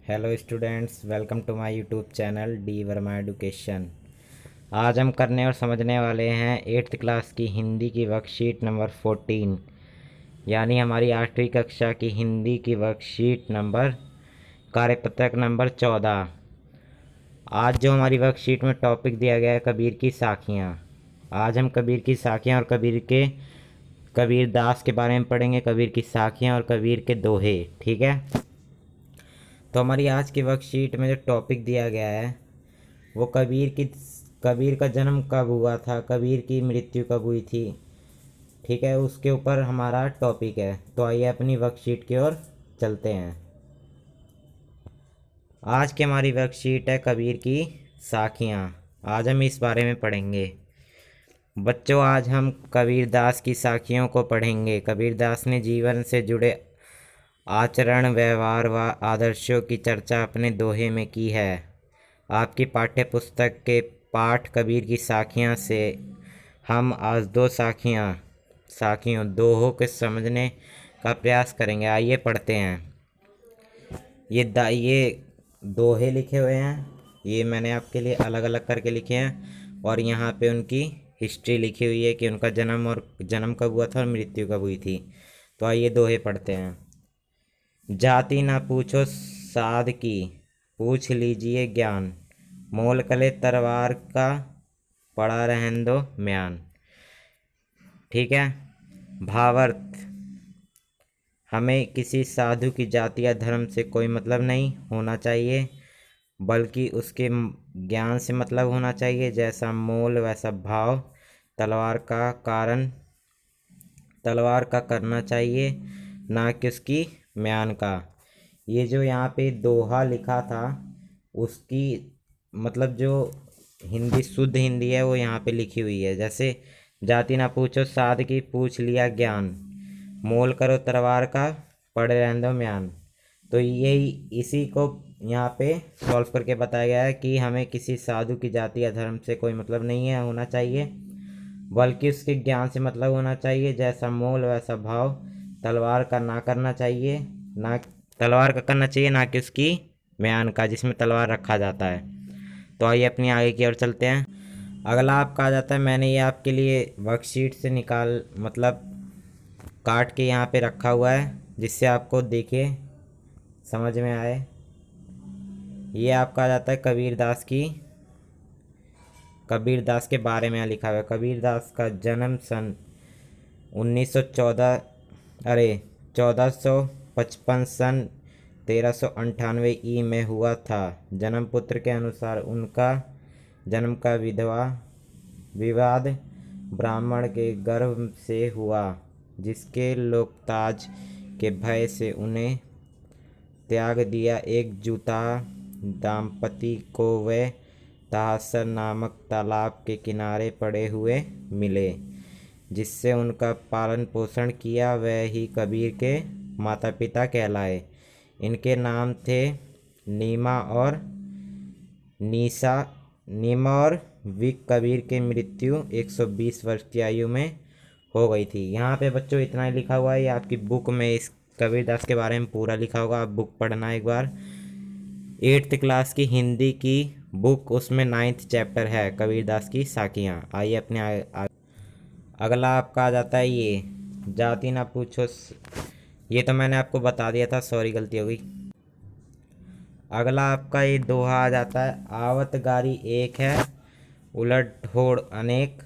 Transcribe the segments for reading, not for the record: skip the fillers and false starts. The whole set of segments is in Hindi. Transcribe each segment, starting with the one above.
Hello students, welcome to my YouTube channel D Verma education. आज हम करने और समझने वाले हैं 8th क्लास की हिंदी की वर्कशीट नंबर 14, यानी हमारी 8वीं कक्षा की हिंदी की वर्कशीट नंबर कार्यपत्रक नंबर 14। आज जो हमारी वर्कशीट में टॉपिक दिया गया है कबीर की साखियाँ। आज हम कबीर की साखियाँ और कबीर दास के बारे में पढ़ेंगे, कबीर की साखियाँ और कबीर के दोहे। ठीक है, तो हमारी आज की वर्कशीट में जो टॉपिक दिया गया है वो कबीर का जन्म कब हुआ था, कबीर की मृत्यु कब हुई थी। ठीक है, उसके ऊपर हमारा टॉपिक है। तो आइए अपनी वर्कशीट की ओर चलते हैं। आज की हमारी वर्कशीट है कबीर की साखियाँ। आज हम इस बारे में पढ़ेंगे। बच्चों, आज हम कबीर दास की साखियों को पढ़ेंगे। कबीर दास ने जीवन से जुड़े आचरण, व्यवहार व आदर्शों की चर्चा अपने दोहे में की है। आपकी पाठ्य पुस्तक के पाठ कबीर की साखियाँ से हम आज दो साखियों दोहों के समझने का प्रयास करेंगे। आइए पढ़ते हैं। ये दोहे लिखे हुए हैं, ये मैंने आपके लिए अलग अलग करके लिखे हैं और यहाँ पे उनकी हिस्ट्री लिखी हुई है कि उनका जन्म कब हुआ था और मृत्यु कब हुई थी। तो आइए दोहे पढ़ते हैं। जाति ना पूछो साध की, पूछ लीजिए ज्ञान। मोल कले तलवार का, पड़ा रहन दो म्यान। ठीक है, भावार्थ, हमें किसी साधु की जाति या धर्म से कोई मतलब नहीं होना चाहिए, बल्कि उसके ज्ञान से मतलब होना चाहिए। जैसा मोल वैसा भाव, तलवार का करना चाहिए, ना कि उसकी म्यान का। ये जो यहाँ पे दोहा लिखा था उसकी मतलब जो हिंदी शुद्ध हिंदी है वो यहाँ पे लिखी हुई है। जैसे जाति ना पूछो साध की, पूछ लिया ज्ञान। मोल करो तलवार का, पड़े रहने दो म्यान। तो यही इसी को यहाँ पे सॉल्व करके बताया गया है कि हमें किसी साधु की जाति या धर्म से कोई मतलब नहीं है होना चाहिए, बल्कि उसके ज्ञान से मतलब होना चाहिए। जैसा मोल वैसा भाव, तलवार का ना करना चाहिए, ना तलवार का करना चाहिए, ना कि उसकी म्यान का जिसमें तलवार रखा जाता है। तो आइए अपनी आगे की ओर चलते हैं। अगला आपका आ जाता है, मैंने ये आपके लिए वर्कशीट से काट के यहाँ पे रखा हुआ है जिससे आपको देखे समझ में आए। ये आपका आ जाता है कबीर दास के बारे में यहाँ लिखा हुआ है। कबीर दास का जन्म सन 1455 सन 1398 ई में हुआ था। जन्मपुत्र के अनुसार उनका जन्म का विवाद ब्राह्मण के गर्भ से हुआ, जिसके लोकताज के भय से उन्हें त्याग दिया। एक जूता दाम्पति को वे ताहसर नामक तालाब के किनारे पड़े हुए मिले, जिससे उनका पालन पोषण किया। वह ही कबीर के माता पिता कहलाए। इनके नाम थे नीमा और विक। कबीर की मृत्यु 120 वर्ष की आयु में हो गई थी। यहाँ पे बच्चों इतना ही लिखा हुआ है। ये आपकी बुक में इस कबीर दास के बारे में पूरा लिखा होगा, आप बुक पढ़ना एक बार। 8th क्लास की हिंदी की बुक, उसमें 9th चैप्टर है कबीर दास की साखियाँ। आइए अपने अगला आपका आ जाता है ये जाति ना पूछो। ये तो मैंने आपको बता दिया था, सॉरी गलती हो गई। अगला आपका ये दोहा आ जाता है, आवत गारी एक है, उलट होड़ अनेक।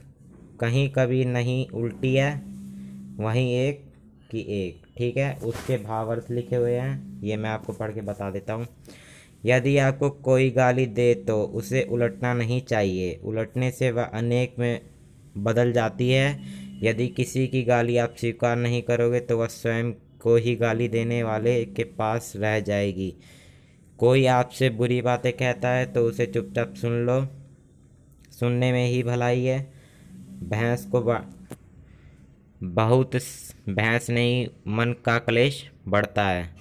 कहीं कभी नहीं उल्टी है, वहीं एक की एक। ठीक है, उसके भावार्थ लिखे हुए हैं, ये मैं आपको पढ़ के बता देता हूँ। यदि आपको कोई गाली दे तो उसे उलटना नहीं चाहिए, उलटने से वह अनेक में बदल जाती है। यदि किसी की गाली आप स्वीकार नहीं करोगे तो वह स्वयं को ही गाली देने वाले के पास रह जाएगी। कोई आपसे बुरी बातें कहता है तो उसे चुपचाप सुन लो, सुनने में ही भलाई है। बहुत भैंस नहीं, मन का क्लेश बढ़ता है।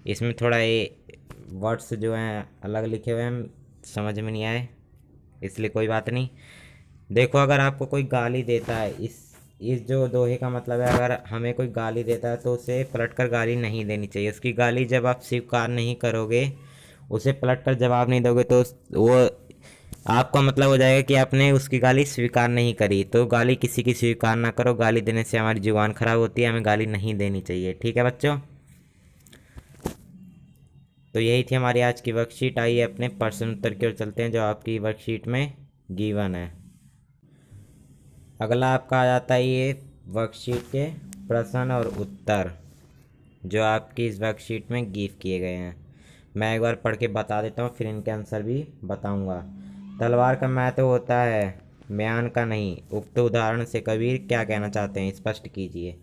इसमें थोड़ा ये वर्ड्स जो हैं अलग लिखे हुए हैं, समझ में नहीं आए, इसलिए कोई बात नहीं। देखो, अगर आपको कोई गाली देता है, इस जो दोहे का मतलब है, अगर हमें कोई गाली देता है तो उसे पलटकर गाली नहीं देनी चाहिए। उसकी गाली जब आप स्वीकार नहीं करोगे, उसे पलट कर जवाब नहीं दोगे तो वो आपका मतलब हो जाएगा कि आपने उसकी गाली स्वीकार नहीं करी। तो गाली किसी की स्वीकार ना करो, गाली देने से हमारी जुबान खराब होती है, हमें गाली नहीं देनी चाहिए। ठीक है बच्चों, तो यही थी हमारी आज की वर्कशीट। आइए अपने प्रश्न उत्तर की ओर चलते हैं जो आपकी वर्कशीट में गिवन है। अगला आपका आ जाता है ये वर्कशीट के प्रश्न और उत्तर जो आपकी इस वर्कशीट में गिव किए गए हैं। मैं एक बार पढ़ के बता देता हूँ, फिर इनके आंसर भी बताऊँगा। तलवार का महत्व होता है, म्यान का नहीं। उक्त उदाहरण से कबीर क्या कहना चाहते हैं, स्पष्ट कीजिए।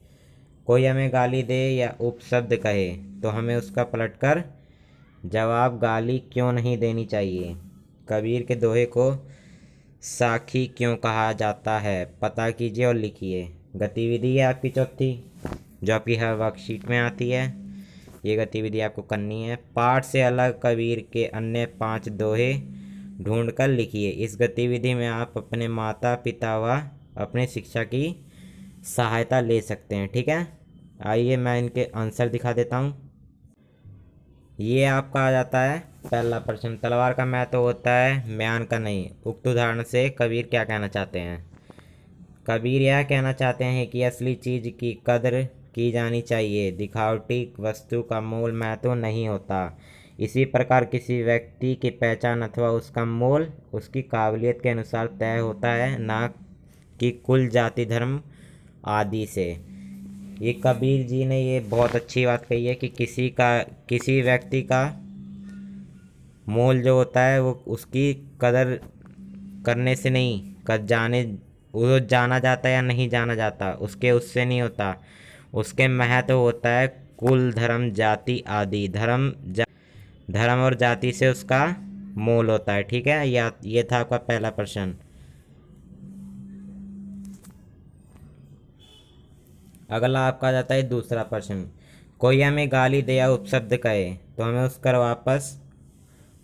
कोई हमें गाली दे या उपशब्द कहे तो हमें उसका पलटकर जवाब गाली क्यों नहीं देनी चाहिए। कबीर के दोहे को साखी क्यों कहा जाता है, पता कीजिए और लिखिए। गतिविधि है आपकी चौथी जो आपकी हर वर्कशीट में आती है। ये गतिविधि आपको करनी है। पाठ से अलग कबीर के अन्य 5 दोहे ढूंढकर लिखिए। इस गतिविधि में आप अपने माता पिता व अपने शिक्षा की सहायता ले सकते हैं। ठीक है, आइए मैं इनके आंसर दिखा देता हूँ। ये आपका आ जाता है पहला प्रश्न, तलवार का महत्व होता है, म्यान का नहीं। उक्त उदाहरण से कबीर क्या कहना चाहते हैं। कबीर यह कहना चाहते हैं कि असली चीज़ की कदर की जानी चाहिए, दिखावटी वस्तु का मोल महत्व नहीं होता। इसी प्रकार किसी व्यक्ति की पहचान अथवा उसका मोल उसकी काबिलियत के अनुसार तय होता है, ना कि कुल जाति धर्म आदि से। ये कबीर जी ने ये बहुत अच्छी बात कही है कि किसी व्यक्ति का मोल जो होता है वो उसकी कदर करने से नहीं, कर जाने वो जाना जाता है या नहीं जाना जाता उसके उससे नहीं होता, उसके महत्व होता है कुल धर्म जाति आदि। धर्म और जाति से उसका मोल होता है। ठीक है, ये था आपका पहला प्रश्न। अगला आपका आ जाता है दूसरा प्रश्न, कोई हमें गाली दे या उपशब्द कहे तो हमें उसका वापस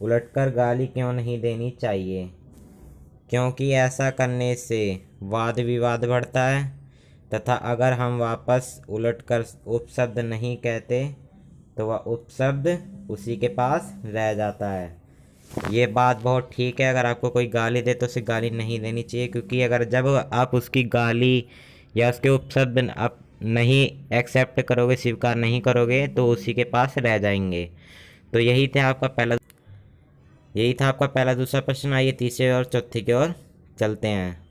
उलटकर गाली क्यों नहीं देनी चाहिए। क्योंकि ऐसा करने से वाद विवाद बढ़ता है तथा अगर हम वापस उलटकर उपशब्द नहीं कहते तो वह उपशब्द उसी के पास रह जाता है। ये बात बहुत ठीक है, अगर आपको कोई गाली दे तो उसे गाली नहीं देनी चाहिए, क्योंकि अगर जब आप उसकी गाली या उसके उपशब्द आप नहीं एक्सेप्ट करोगे, स्वीकार नहीं करोगे, तो उसी के पास रह जाएंगे। तो यही था आपका पहला दूसरा प्रश्न। आइए तीसरे और चौथे की ओर चलते हैं।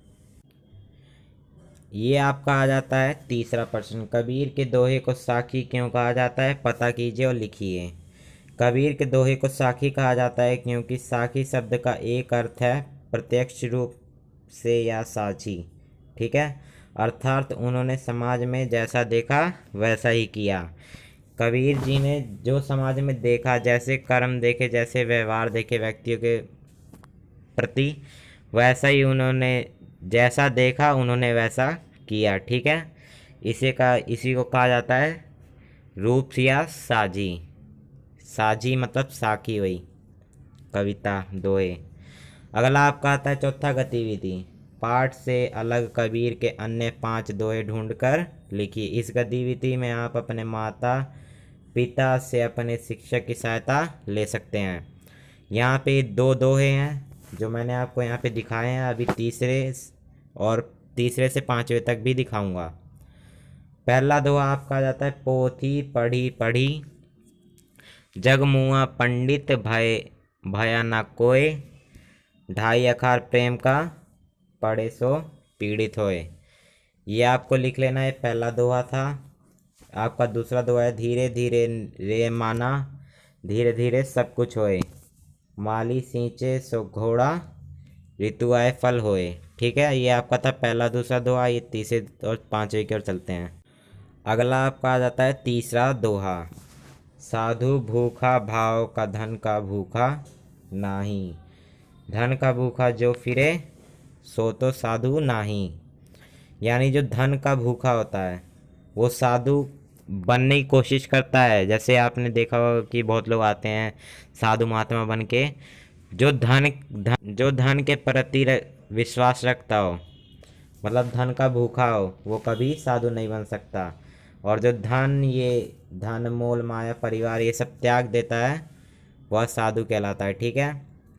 ये आपका आ जाता है तीसरा प्रश्न, कबीर के दोहे को साखी क्यों कहा जाता है, पता कीजिए और लिखिए। कबीर के दोहे को साखी कहा जाता है क्योंकि साखी शब्द का एक अर्थ है प्रत्यक्ष रूप से या साझी। ठीक है, अर्थात उन्होंने समाज में जैसा देखा वैसा ही किया। कबीर जी ने जो समाज में देखा, जैसे कर्म देखे, जैसे व्यवहार देखे व्यक्तियों के प्रति, वैसा ही उन्होंने जैसा देखा उन्होंने वैसा किया। ठीक है, इसी को कहा जाता है रूप या साझी। साझी मतलब साखी हुई, कविता दोहे। अगला आपका आता है चौथा गतिविधि, पाठ से अलग कबीर के अन्य 5 दोहे ढूंढकर लिखिए। इस गतिविधि में आप अपने माता पिता से अपने शिक्षक की सहायता ले सकते हैं। यहाँ पे 2 दोहे हैं जो मैंने आपको यहाँ पे दिखाए हैं, अभी तीसरे से 5वें तक भी दिखाऊंगा। पहला दोहा आपका आ जाता है, पोथी पढ़ी पढ़ी जग मुआ पंडित भया ना कोय, 2.5 अखार प्रेम का पढ़े सो पीड़ित होए। ये आपको लिख लेना है, पहला दोहा था। आपका दूसरा दोहा है, धीरे धीरे रे माना धीरे धीरे सब कुछ होए, माली सींचे सो घोड़ा ऋतु आए फल होए। ठीक है, ये आपका था पहला दूसरा दोहा। ये तीसरे और 5वें की ओर चलते हैं। अगला आपका आ जाता है तीसरा दोहा, साधु भूखा भाव का धन का भूखा नाही, धन का भूखा जो फिरे सो तो साधु नाही। यानी जो धन का भूखा होता है वो साधु बनने की कोशिश करता है। जैसे आपने देखा होगा कि बहुत लोग आते हैं साधु महात्मा बन के, जो धन के प्रति विश्वास रखता हो, मतलब धन का भूखा हो, वो कभी साधु नहीं बन सकता। और जो धन मोल माया परिवार ये सब त्याग देता है, वह साधु कहलाता है। ठीक है,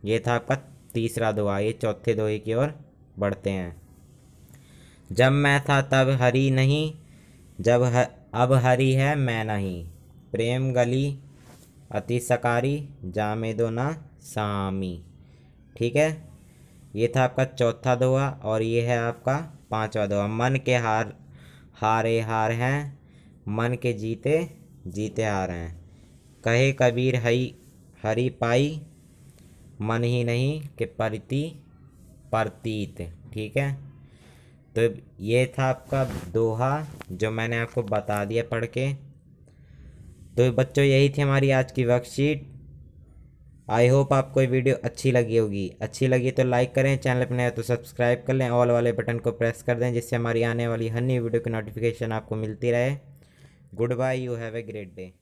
ये था आपका तीसरा दोहा। ये चौथे दोहे की ओर बढ़ते हैं। जब मैं था तब हरी नहीं, अब हरी है मैं नहीं। प्रेम गली अति सकारी, जामे दो ना सामी। ठीक है, ये था आपका चौथा दोहा। और ये है आपका पांचवा दोहा। मन के हारे हार हैं, मन के जीते जीते हार हैं। कहे कबीर हरि पाई, मन ही नहीं कि प्रतीत। ठीक है, तो ये था आपका दोहा जो मैंने आपको बता दिया पढ़ के। तो बच्चों यही थी हमारी आज की वर्कशीट। आई होप आपको ये वीडियो अच्छी लगी होगी। अच्छी लगी तो लाइक करें, चैनल पर नए हो तो सब्सक्राइब कर लें, ऑल वाले बटन को प्रेस कर दें जिससे हमारी आने वाली हर नई वीडियो की नोटिफिकेशन आपको मिलती रहे। Goodbye, you have a great day.